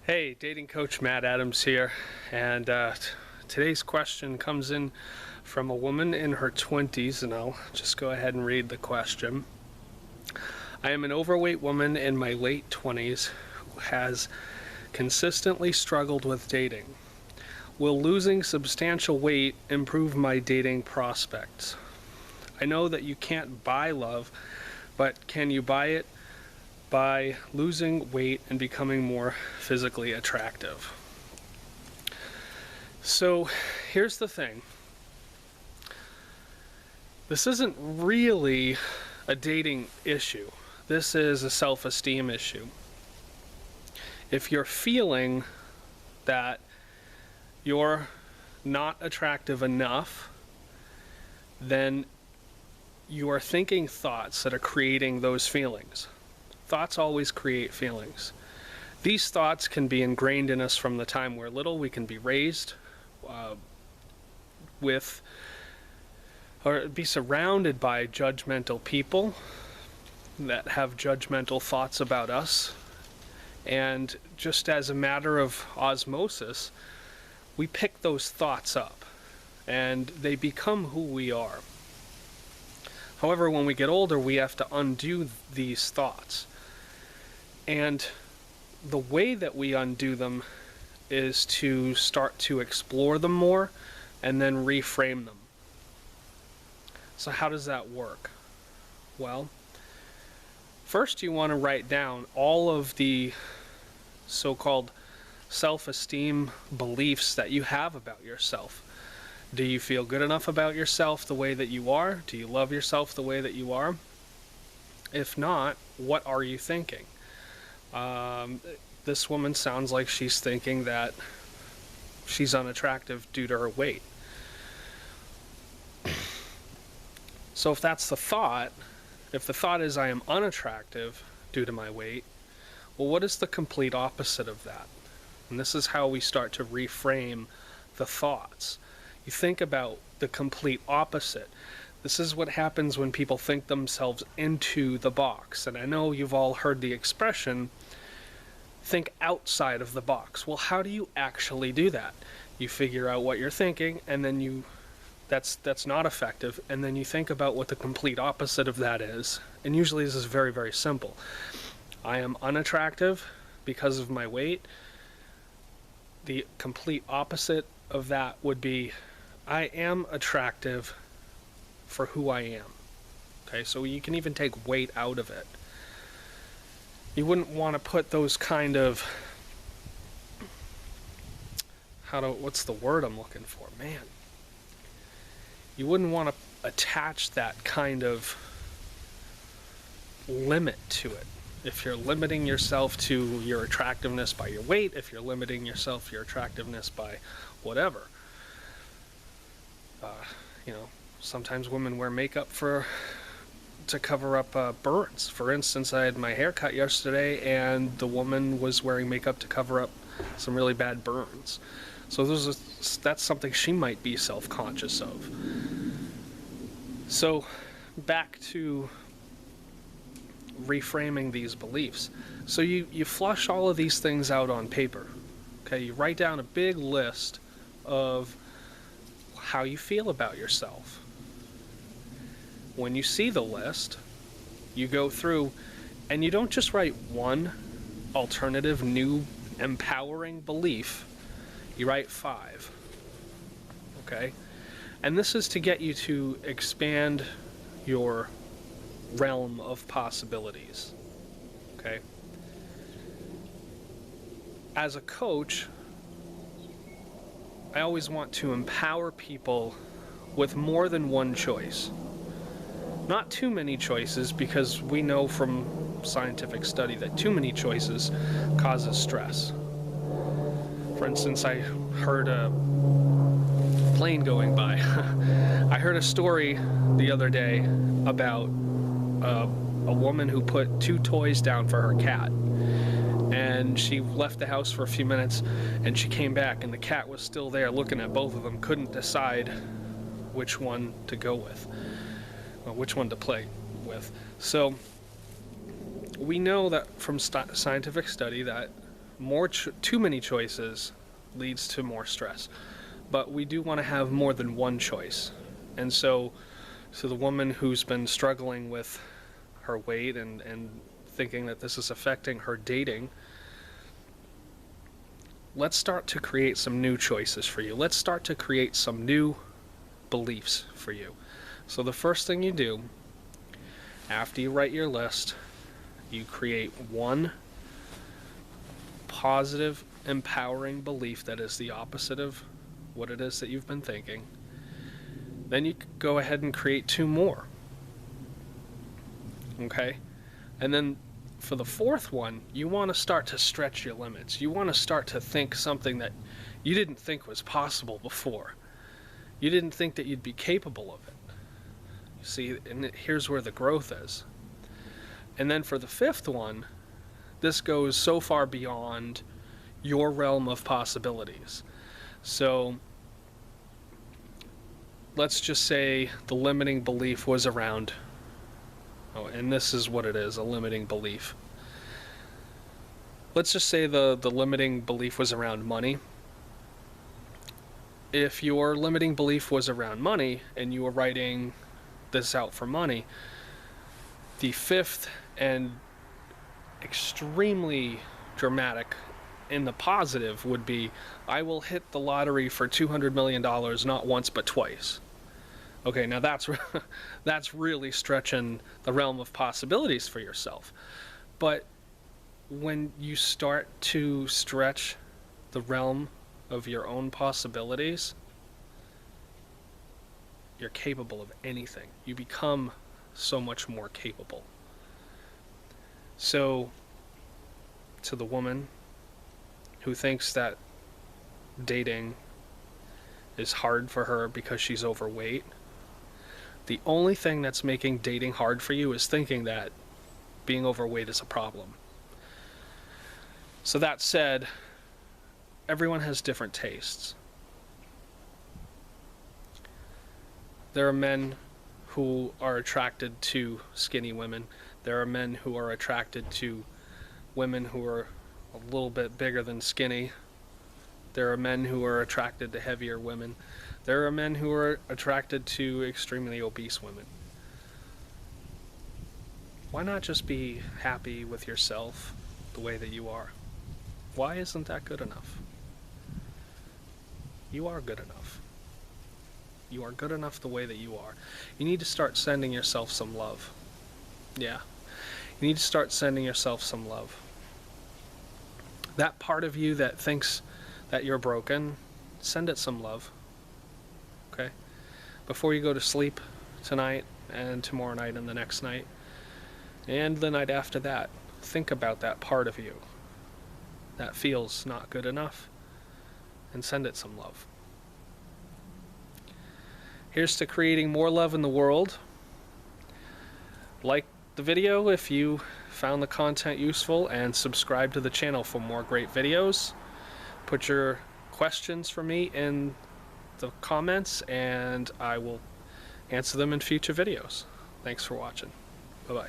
Hey, dating coach Matt Adams here, and today's question comes in from a woman in her 20s, and I'll just go ahead and read the question. I am an overweight woman in my late 20s who has consistently struggled with dating. Will losing substantial weight improve my dating prospects? I know that you can't buy love, but can you buy it by losing weight and becoming more physically attractive? So here's the thing. This isn't really a dating issue. This is a self-esteem issue. If you're feeling that you're not attractive enough, then you are thinking thoughts that are creating those feelings. Thoughts always create feelings. These thoughts can be ingrained in us from the time we're little. We can be raised with or be surrounded by judgmental people that have judgmental thoughts about us. And just as a matter of osmosis, we pick those thoughts up and they become who we are. However, when we get older, we have to undo these thoughts. And the way that we undo them is to start to explore them more and then reframe them. So how does that work? Well, first you want to write down all of the so-called self-esteem beliefs that you have about yourself. Do you feel good enough about yourself the way that you are? Do you love yourself the way that you are? If not, what are you thinking? This woman sounds like she's thinking that she's unattractive due to her weight. So if that's the thought, if the thought is I am unattractive due to my weight, well, what is the complete opposite of that? And this is how we start to reframe the thoughts. You think about the complete opposite. This is what happens when people think themselves into the box. And I know you've all heard the expression, think outside of the box. Well, how do you actually do that? You figure out what you're thinking, and then that's not effective, and then you think about what the complete opposite of that is. And usually this is very, very simple. I am unattractive because of my weight. The complete opposite of that would be I am attractive for who I am. Okay, so you can even take weight out of it. You wouldn't want to put those kind of, what's the word I'm looking for? Man. You wouldn't want to attach that kind of limit to it. If you're limiting yourself to your attractiveness by your weight, if you're limiting yourself your attractiveness by whatever. Sometimes women wear makeup to cover up burns. For instance, I had my hair cut yesterday and the woman was wearing makeup to cover up some really bad burns. So that's something she might be self-conscious of. So back to reframing these beliefs. So you flush all of these things out on paper. Okay, you write down a big list of how you feel about yourself. When you see the list, you go through and you don't just write one alternative, new, empowering belief. You write 5. Okay? And this is to get you to expand your realm of possibilities. Okay? As a coach, I always want to empower people with more than one choice. Not too many choices, because we know from scientific study that too many choices causes stress. For instance, I heard a plane going by. I heard a story the other day about a woman who put 2 toys down for her cat. And she left the house for a few minutes and she came back and the cat was still there looking at both of them, couldn't decide which one to go with, or which one to play with. So we know that from scientific study that too many choices leads to more stress. But we do want to have more than one choice. And so the woman who's been struggling with her weight and thinking that this is affecting her dating, let's start to create some new choices for you. Let's start to create some new beliefs for you. So the first thing you do, after you write your list, you create one positive, empowering belief that is the opposite of what it is that you've been thinking. Then you go ahead and create two more. Okay? And then for the fourth one, you want to start to stretch your limits. You want to start to think something that you didn't think was possible before. You didn't think that you'd be capable of it. You see, and here's where the growth is. And then for the fifth one, this goes so far beyond your realm of possibilities. So let's just say the limiting belief was around, and this is what it is, a limiting belief. Let's just say the limiting belief was around money. If your limiting belief was around money and you were writing this out for money, the fifth and extremely dramatic in the positive would be, I will hit the lottery for $200 million not once but twice. Okay, now that's really stretching the realm of possibilities for yourself. But when you start to stretch the realm of your own possibilities, you're capable of anything. You become so much more capable. So, to the woman who thinks that dating is hard for her because she's overweight, the only thing that's making dating hard for you is thinking that being overweight is a problem. So that said, everyone has different tastes. There are men who are attracted to skinny women. There are men who are attracted to women who are a little bit bigger than skinny. There are men who are attracted to heavier women. There are men who are attracted to extremely obese women. Why not just be happy with yourself the way that you are? Why isn't that good enough? You are good enough. You are good enough the way that you are. You need to start sending yourself some love. Yeah. You need to start sending yourself some love. That part of you that thinks that you're broken, send it some love. Okay? Before you go to sleep tonight and tomorrow night and the next night and the night after that, think about that part of you that feels not good enough and send it some love. Here's to creating more love in the world. Like the video if you found the content useful, and subscribe to the channel for more great videos. Put your questions for me in the comments and I will answer them in future videos. Thanks for watching. Bye-bye.